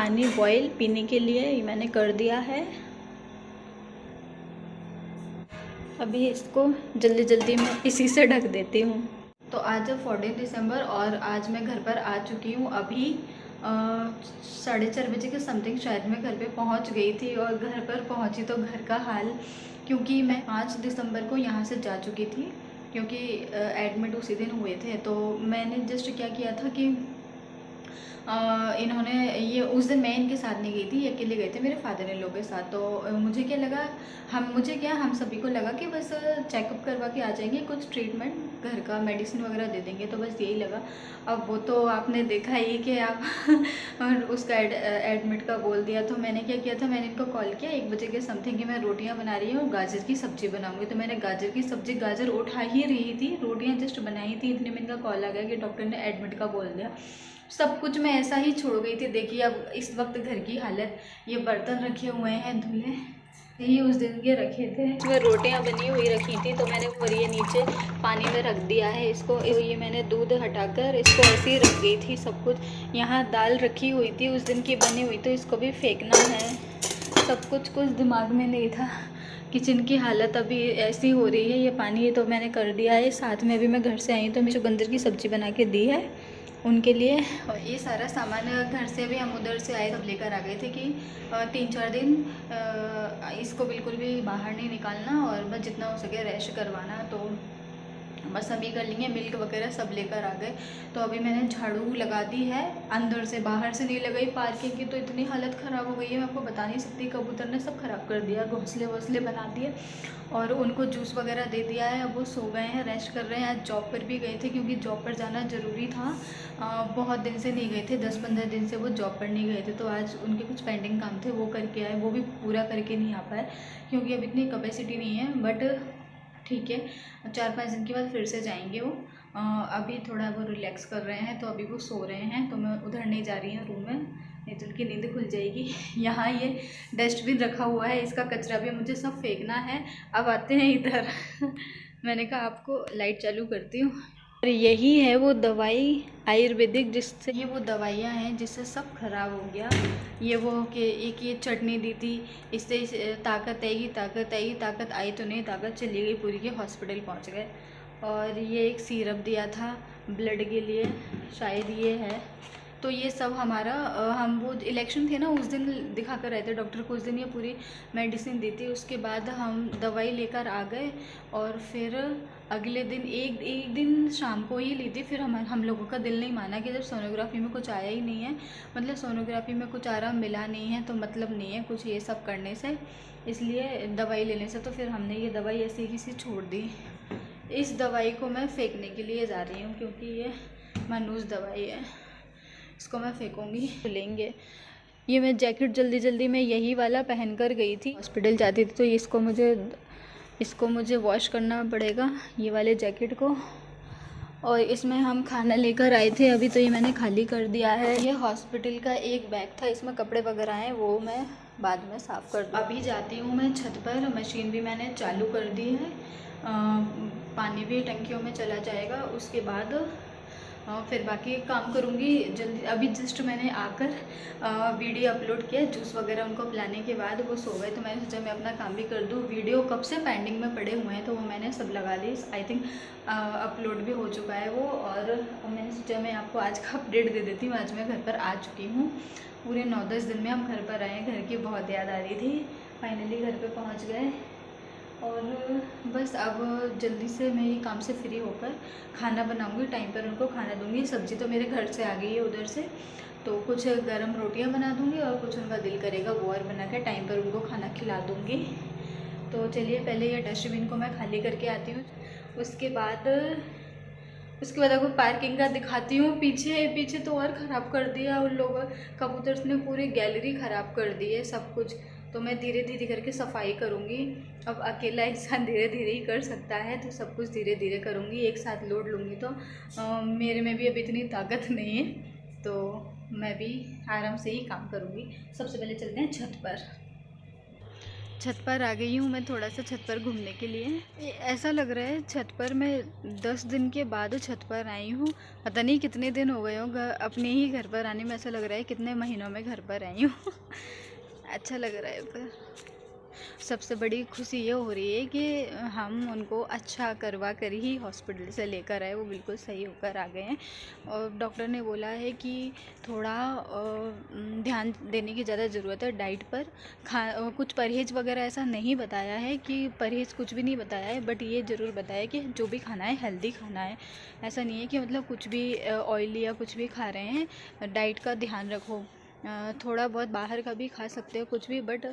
पानी बॉईल पीने के लिए, ये मैंने कर दिया है। अभी इसको जल्दी जल्दी मैं इसी से ढक देती हूँ। तो आज 14 दिसंबर और आज मैं घर पर आ चुकी हूँ। अभी 4:30 बजे के समथिंग शायद मैं घर पे पहुँच गई थी, और घर पर पहुँची तो घर का हाल, क्योंकि मैं 5 दिसंबर को यहाँ से जा चुकी थी, क्योंकि एडमिट उसी दिन हुए थे। तो मैंने जस्ट क्या किया था कि इन्होंने ये उस दिन मैं इनके साथ नहीं गई थी, ये अकेले गए थे मेरे फादर इन लोग के साथ। तो मुझे क्या लगा, हम सभी को लगा कि बस चेकअप करवा के आ जाएंगे, कुछ ट्रीटमेंट घर का मेडिसिन वगैरह दे देंगे, तो बस यही लगा। अब वो तो आपने देखा ही कि आप और उसका एडमिट का बोल दिया। तो मैंने क्या किया था, मैंने इनको कॉल किया 1 बजे के समथिंग कि मैं रोटियाँ बना रही हूँ, गाजर की सब्ज़ी बनाऊँगी। तो मैंने गाजर की सब्ज़ी, गाजर उठा ही रही थी, रोटियाँ जस्ट बनाई थी, इतने में इनका कॉल आ गया कि डॉक्टर ने एडमिट का बोल दिया। सब कुछ मैं ऐसा ही छोड़ गई थी। देखिए अब इस वक्त घर की हालत, ये बर्तन रखे हुए हैं धुले, यही उस दिन के रखे थे। इसमें रोटियां बनी हुई रखी थी, तो मैंने ऊपर ये नीचे पानी में रख दिया है इसको। ये मैंने दूध हटाकर इसको ऐसे ही रख गई थी। सब कुछ यहाँ दाल रखी हुई थी उस दिन की बनी हुई, तो इसको भी फेंकना है। सब कुछ दिमाग में नहीं था। किचन की हालत अभी ऐसी हो रही है। ये पानी तो मैंने कर दिया है। साथ में अभी मैं घर से आई तो मैं चुकंदर की सब्ज़ी बना के दी है उनके लिए। और ये सारा सामान घर से भी हम उधर से आए तब लेकर आ गए थे कि 3-4 दिन इसको बिल्कुल भी बाहर नहीं निकालना, और बस जितना हो सके रेस्ट करवाना। तो बस अभी कर लेंगे, मिल्क वगैरह सब लेकर आ गए। तो अभी मैंने झाड़ू लगा दी है, अंदर से बाहर से नहीं लगाई। पार्किंग की तो इतनी हालत ख़राब हो गई है, मैं आपको बता नहीं सकती। कबूतर ने सब ख़राब कर दिया, घोंसले वोंसले बना दिए, और उनको जूस वगैरह दे दिया है। अब वो सो गए हैं, रेस्ट कर रहे हैं। आज जॉब पर भी गए थे, क्योंकि जॉब पर जाना ज़रूरी था। बहुत दिन से नहीं गए थे, 10-15 दिन से वो जॉब पर नहीं गए थे। तो आज उनके कुछ पेंडिंग काम थे, वो करके आए। वो भी पूरा करके नहीं आ पाए, क्योंकि अब इतनी कैपेसिटी नहीं है। बट ठीक है, 4-5 दिन के बाद फिर से जाएंगे वो। अभी थोड़ा वो रिलैक्स कर रहे हैं, तो अभी वो सो रहे हैं। तो मैं उधर नहीं जा रही हूँ रूम में, नहीं तो उनकी नींद खुल जाएगी। यहाँ ये डस्टबिन रखा हुआ है, इसका कचरा भी मुझे सब फेंकना है। अब आते हैं इधर। मैंने कहा आपको लाइट चालू करती हूँ। और यही है वो दवाई आयुर्वेदिक, जिससे ये वो दवाइयाँ हैं जिससे सब खराब हो गया। ये वो कि एक ये चटनी दी थी, इससे ताकत आएगी, ताकत आएगी, ताकत आई तो नहीं, ताकत चली गई पूरी के, हॉस्पिटल पहुंच गए। और ये एक सिरप दिया था ब्लड के लिए, शायद ये है। तो ये सब हमारा हम वो इलेक्शन थे ना उस दिन दिखा कर रहे थे डॉक्टर को, उस दिन ये पूरी मेडिसिन दी थी। उसके बाद हम दवाई लेकर आ गए, और फिर अगले दिन एक दिन शाम को ही ली थी। फिर हम लोगों का दिल नहीं माना कि जब सोनोग्राफी में कुछ आया ही नहीं है, मतलब सोनोग्राफी में कुछ आराम मिला नहीं है, तो मतलब नहीं है कुछ ये सब करने से, इसलिए दवाई लेने से। तो फिर हमने ये दवाई ऐसे ही सी छोड़ दी। इस दवाई को मैं फेंकने के लिए जा रही हूँ, क्योंकि ये मनूस दवाई है, इसको मैं फेंकूँगी। लेंगे ये मैं जैकेट जल्दी जल्दी में यही वाला पहन कर गई थी, हॉस्पिटल जाती थी। तो इसको मुझे वॉश करना पड़ेगा, ये वाले जैकेट को। और इसमें हम खाना लेकर आए थे, अभी तो ये मैंने खाली कर दिया है। ये हॉस्पिटल का एक बैग था, इसमें कपड़े वगैरह हैं, वो मैं बाद में साफ़ कर दूँ। अभी जाती हूँ मैं छत पर, मशीन भी मैंने चालू कर दी है, पानी भी टंकियों में चला जाएगा। उसके बाद फिर बाकी काम करूँगी जल्दी। अभी जस्ट मैंने आकर वीडियो अपलोड किया, जूस वगैरह उनको पिलाने के बाद वो सो गए, तो मैंने सोचा मैं अपना काम भी कर दूँ। वीडियो कब से पेंडिंग में पड़े हुए हैं, तो वो मैंने सब लगा ली। आई थिंक अपलोड भी हो चुका है वो। और मैंने सोचा मैं आपको आज का अपडेट दे देती हूँ। आज मैं घर पर आ चुकी हूँ, पूरे 9-10 दिन में हम घर पर आए हैं। घर की बहुत याद आ रही थी, फाइनली घर पर पहुँच गए। और बस अब जल्दी से मैं ये काम से फ्री होकर खाना बनाऊंगी, टाइम पर उनको खाना दूंगी। सब्ज़ी तो मेरे घर से आ गई है उधर से, तो कुछ गरम रोटियां बना दूंगी, और कुछ उनका दिल करेगा वो और बना कर टाइम पर उनको खाना खिला दूंगी। तो चलिए पहले ये डस्टबिन को मैं खाली करके आती हूँ, उसके बाद आपको पार्किंग का दिखाती हूँ। पीछे तो और ख़राब कर दिया उन लोगों, कबूतर ने पूरी गैलरी ख़राब कर दी है सब कुछ। तो मैं धीरे धीरे करके सफाई करूँगी। अब अकेला इंसान धीरे धीरे ही कर सकता है, तो सब कुछ धीरे धीरे करूँगी। एक साथ लोड लूँगी तो मेरे में भी अभी इतनी ताकत नहीं है, तो मैं भी आराम से ही काम करूँगी। सबसे पहले चलते हैं छत पर। छत पर आ गई हूँ मैं थोड़ा सा छत पर घूमने के लिए। ऐसा लग रहा है छत पर मैं 10 दिन के बाद छत पर आई हूँ। पता नहीं कितने दिन हो गए हों अपने ही घर पर आने में। ऐसा लग रहा है कितने महीनों में घर पर आई हूँ। अच्छा लग रहा है। पर सबसे बड़ी खुशी ये हो रही है कि हम उनको अच्छा करवा कर ही हॉस्पिटल से लेकर आए। वो बिल्कुल सही होकर आ गए हैं। और डॉक्टर ने बोला है कि थोड़ा ध्यान देने की ज़्यादा ज़रूरत है डाइट पर। कुछ परहेज़ वगैरह ऐसा नहीं बताया है कि परहेज़ कुछ भी नहीं बताया है, बट ये ज़रूर बताया कि जो भी खाना है हेल्दी खाना है। ऐसा नहीं है कि मतलब कुछ भी ऑयली या कुछ भी खा रहे हैं। डाइट का ध्यान रखो। थोड़ा बहुत बाहर का भी खा सकते हो कुछ भी, बट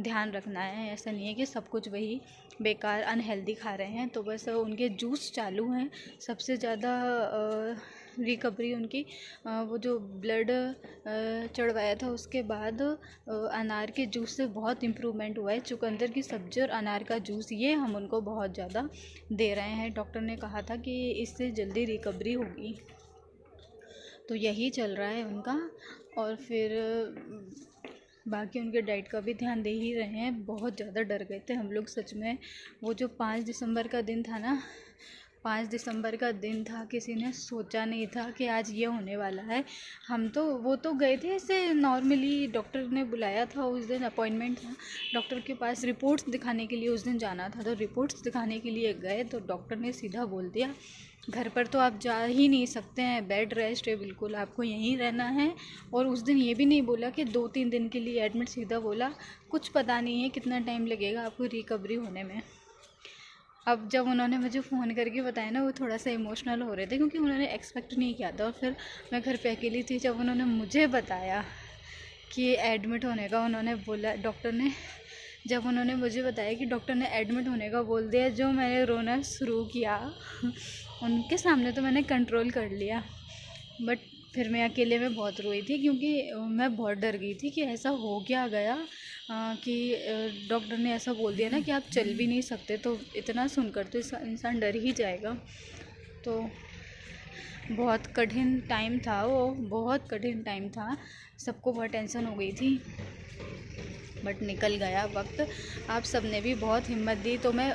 ध्यान रखना है। ऐसा नहीं है कि सब कुछ वही बेकार अनहेल्दी खा रहे हैं। तो बस उनके जूस चालू हैं। सबसे ज़्यादा रिकवरी उनकी वो जो ब्लड चढ़वाया था उसके बाद अनार के जूस से बहुत इम्प्रूवमेंट हुआ है। चुकंदर की सब्ज़ी और अनार का जूस ये हम उनको बहुत ज़्यादा दे रहे हैं। डॉक्टर ने कहा था कि इससे जल्दी रिकवरी होगी, तो यही चल रहा है उनका। और फिर बाकी उनके डाइट का भी ध्यान दे ही रहे हैं। बहुत ज़्यादा डर गए थे हम लोग सच में। वो जो 5 दिसंबर का दिन था ना, 5 दिसंबर का दिन था, किसी ने सोचा नहीं था कि आज ये होने वाला है। हम तो वो तो गए थे ऐसे नॉर्मली, डॉक्टर ने बुलाया था उस दिन, अपॉइंटमेंट था डॉक्टर के पास, रिपोर्ट्स दिखाने के लिए उस दिन जाना था। तो रिपोर्ट्स दिखाने के लिए गए तो डॉक्टर ने सीधा बोल दिया घर पर तो आप जा ही नहीं सकते हैं, बेड रेस्ट है बिल्कुल, आपको यहीं रहना है। और उस दिन ये भी नहीं बोला कि 2-3 दिन के लिए एडमिट, सीधा बोला कुछ पता नहीं है कितना टाइम लगेगा आपको रिकवरी होने में। अब जब उन्होंने मुझे फ़ोन करके बताया ना, वो थोड़ा सा इमोशनल हो रहे थे क्योंकि उन्होंने एक्सपेक्ट नहीं किया था। और फिर मैं घर पे अकेली थी, जब उन्होंने मुझे बताया कि एडमिट होने का उन्होंने बोला, डॉक्टर ने जब उन्होंने मुझे बताया कि डॉक्टर ने एडमिट होने का बोल दिया, जो मैंने रोना शुरू किया उनके सामने तो मैंने कंट्रोल कर लिया, बट फिर मैं अकेले में बहुत रोई थी क्योंकि मैं बहुत डर गई थी कि ऐसा हो क्या गया कि डॉक्टर ने ऐसा बोल दिया ना कि आप चल भी नहीं सकते। तो इतना सुनकर तो इंसान डर ही जाएगा। तो बहुत कठिन टाइम था वो, बहुत कठिन टाइम था। सबको बहुत टेंशन हो गई थी, बट निकल गया वक्त। आप सब ने भी बहुत हिम्मत दी। तो मैं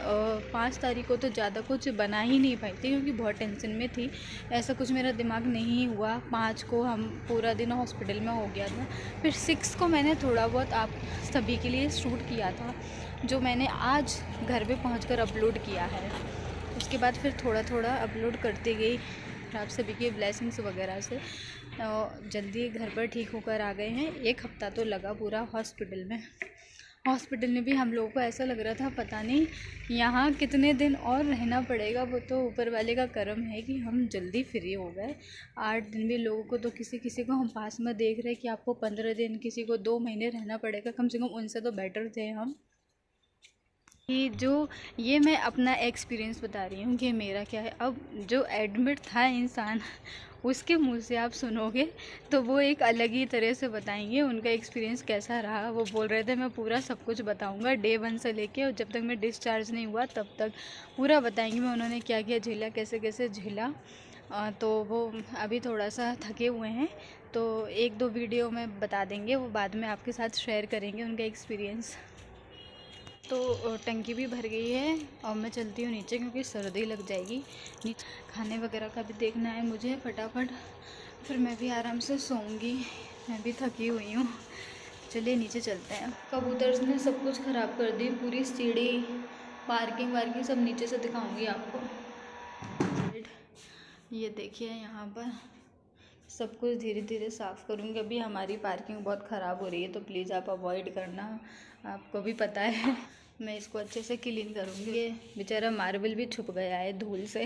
5 तारीख को तो ज़्यादा कुछ बना ही नहीं पाई थी क्योंकि बहुत टेंशन में थी। ऐसा कुछ मेरा दिमाग नहीं हुआ। 5 को हम पूरा दिन हॉस्पिटल में हो गया था। फिर 6 को मैंने थोड़ा बहुत आप सभी के लिए शूट किया था, जो मैंने आज घर पे पहुंचकर अपलोड किया है। उसके बाद फिर थोड़ा थोड़ा अपलोड करती गई। आप सभी की ब्लेसिंग्स वगैरह से जल्दी घर पर ठीक होकर आ गए हैं। 1 हफ़्ता तो लगा पूरा हॉस्पिटल में। हॉस्पिटल में भी हम लोगों को ऐसा लग रहा था पता नहीं यहाँ कितने दिन और रहना पड़ेगा। वो तो ऊपर वाले का करम है कि हम जल्दी फ्री हो गए। 8 दिन भी लोगों को तो किसी किसी को हम पास में देख रहे कि आपको 15 दिन, किसी को 2 महीने रहना पड़ेगा। कम से कम उनसे तो बेटर थे हम। कि जो ये मैं अपना एक्सपीरियंस बता रही हूँ कि मेरा क्या है। अब जो एडमिट था इंसान, उसके मुंह से आप सुनोगे तो वो एक अलग ही तरह से बताएंगे उनका एक्सपीरियंस कैसा रहा। वो बोल रहे थे मैं पूरा सब कुछ बताऊंगा डे 1 से लेके, और जब तक मैं डिस्चार्ज नहीं हुआ तब तक पूरा बताएंगे मैं उन्होंने क्या क्या झेला, कैसे कैसे झेला। तो वो अभी थोड़ा सा थके हुए हैं, तो 1-2 वीडियो में बता देंगे, वो बाद में आपके साथ शेयर करेंगे उनका एक्सपीरियंस। तो टंकी भी भर गई है और मैं चलती हूँ नीचे क्योंकि सर्दी लग जाएगी। खाने वगैरह का भी देखना है मुझे फटाफट, फिर मैं भी आराम से सोऊंगी। मैं भी थकी हुई हूँ। चलिए नीचे चलते हैं। कबूतर ने सब कुछ ख़राब कर दी, पूरी सीढ़ी, पार्किंग वार्किंग सब नीचे से दिखाऊंगी आपको। ये देखिए यहाँ पर सब कुछ धीरे धीरे साफ़ करूँगी। अभी हमारी पार्किंग बहुत ख़राब हो रही है, तो प्लीज़ आप अवॉइड करना, आपको भी पता है। मैं इसको अच्छे से क्लीन करूँगी। ये बेचारा मार्बल भी छुप गया है धूल से।